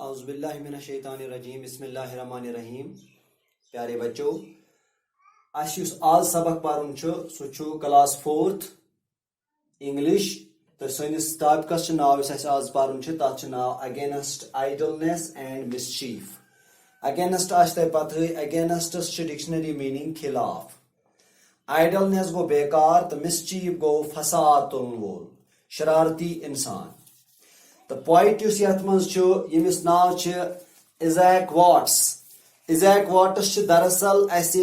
اعوذ باللہ من الشیطان الرجیم بسم اللہ الرحمن الرحیم. پیارے بچو اس آز سبق پرن سہ کلاس 4th انگلش تو سنس ٹاپکس ناو اس آز پرن تر ناو اگینسٹ آئیڈلنس اینڈ مسچیف. اگینسٹ تہ پتہ اگینسٹس ڈکشنری میننگ خلاف. آئیڈلنس گو بیکار تو مسچیف گو فساد تلن وول شرارتی انسان. تو پوائٹ یت مز ناو ایزیک واٹس. ایزیک واٹس دراصل اس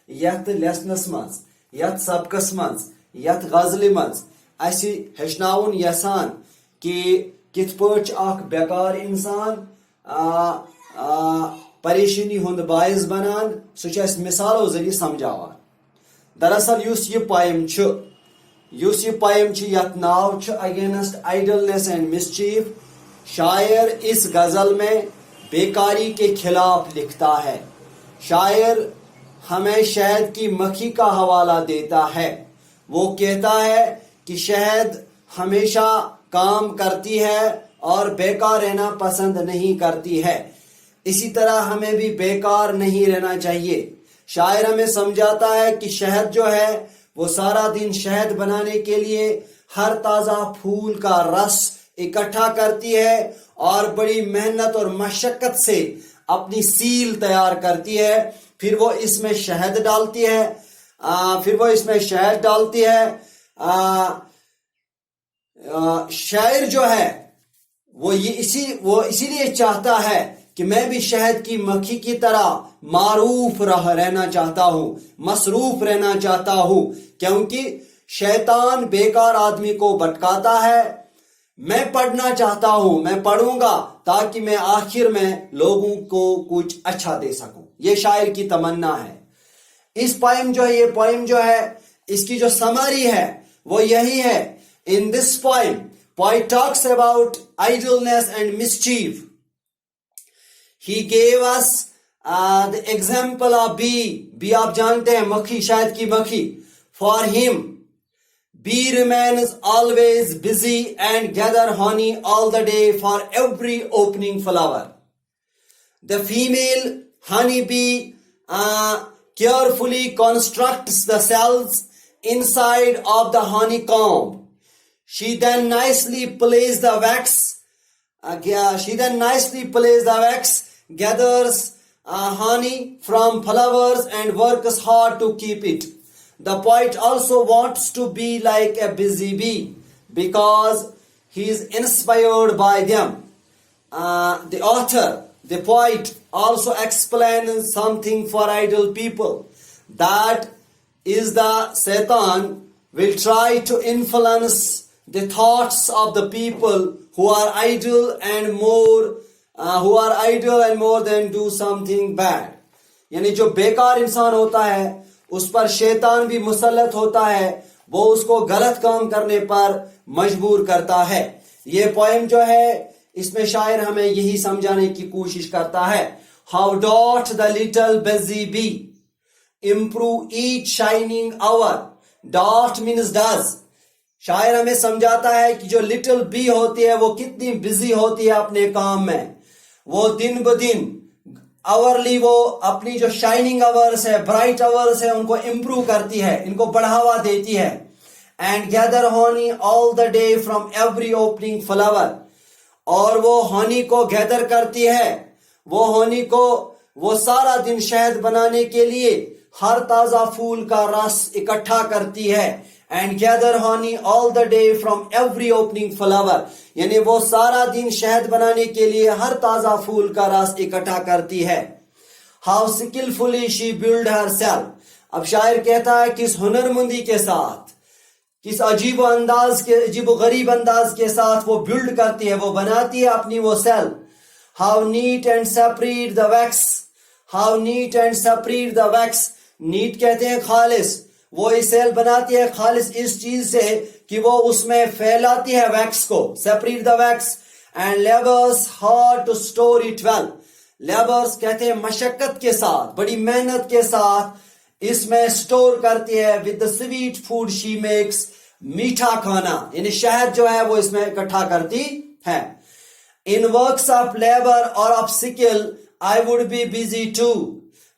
یت لیسنس مز یت سبقس مز یت غزل مز اس ہچناون یسان کہ کت پٲٹھۍ اکھ بیکار انسان پریشانی ہند باعث بنان سہ اس مثالو ذریعہ سمجھاوان. دراصل اس یہ پویم یت ناو اگینسٹ آئیڈلنس اینڈ مسچیف. شاعر اس غزل میں بیکاری کے خلاف لکھتا ہے. شاعر ہمیں شہد کی مکھی کا حوالہ دیتا ہے. وہ کہتا ہے کہ شہد ہمیشہ کام کرتی ہے اور بیکار رہنا پسند نہیں کرتی ہے. اسی طرح ہمیں بھی بیکار نہیں رہنا چاہیے. شاعر ہمیں سمجھاتا ہے کہ شہد جو ہے وہ سارا دن شہد بنانے کے لیے ہر تازہ پھول کا رس اکٹھا کرتی ہے اور بڑی محنت اور مشقت سے اپنی سیل تیار کرتی ہے. پھر وہ اس میں شہد ڈالتی ہے. شاعر جو ہے وہ اسی لیے چاہتا ہے کہ میں بھی شہد کی مکھی کی طرح معروف رہنا چاہتا ہوں، مصروف رہنا چاہتا ہوں، کیونکہ شیطان بیکار آدمی کو بھٹکاتا ہے. میں پڑھنا چاہتا ہوں، میں پڑھوں گا تاکہ میں آخر میں لوگوں کو کچھ اچھا دے سکوں. یہ شاعر کی تمنا ہے. اس پوئم جو ہے اس کی جو سمری ہے وہ یہی ہے. In this poet talks about idleness and mischief. He gave us the example of bee. Bee آپ جانتے ہیں مکھی، شہد کی مکھی. For him, bee remains always busy and gather honey all the day for every opening flower. The female honeybee carefully constructs the cells inside of the honeycomb. She then nicely plays the wax. Gathers honey from flowers and works hard to keep it. The poet also wants to be like a busy bee because he is inspired by them. The poet also explains something for idle people. That is, the Satan will try to influence the thoughts of the people who are idle and more than do something bad. یعنی جو بیکار انسان ہوتا ہے اس پر شیطان بھی مسلط ہوتا ہے، وہ اس کو غلط کام کرنے پر مجبور کرتا ہے. یہ پوئم جو ہے اس میں شاعر ہمیں یہی سمجھانے کی کوشش کرتا ہے. How doth the little busy bee improve each shining hour. Dot means does. شاعر ہمیں سمجھاتا ہے کہ جو لٹل بی ہوتی ہے وہ کتنی بزی ہوتی ہے اپنے کام میں. وہ دن بدن آورلی وہ اپنی جو شائننگ آورس ہے، برائٹ آورس ہے، ان کو امپروو کرتی ہے، ان کو بڑھاوا دیتی ہے. And gather honey all the day from every opening flower. اور وہ ہونی کو گیدر کرتی ہے، وہ ہونی کو وہ سارا دن شہد بنانے کے لیے ہر تازہ پھول کا رس اکٹھا کرتی ہے. And gather honey all the day from every opening flower, یعنی وہ سارا دن شہد بنانے کے لیے ہر تازہ پھول کا رس اکٹھا کرتی ہے. How skilfully she build herself. اب شاعر کہتا ہے کس ہنر مندی کے ساتھ، کس عجیب و غریب انداز کے ساتھ وہ بلڈ کرتی ہے، وہ بناتی ہے اپنی وہ cell. How neat and separate the wax. Neat کہتے ہیں خالص. وہ اس سیل بناتی ہے خالص اس چیز سے کہ وہ اس میں پھیلاتی ہے ویکس کو. Separate the wax. And labours hard to store it well. Labours کہتے ہیں مشقت کے ساتھ، بڑی محنت کے ساتھ اس میں اسٹور کرتی ہے. With the sweet food she makes, میٹھا کھانا یعنی شہد جو ہے وہ اس میں اکٹھا کرتی ہے. In works of labor or of skill, I would be busy too.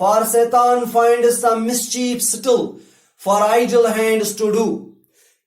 For Satan finds some mischief still for idle hands to do.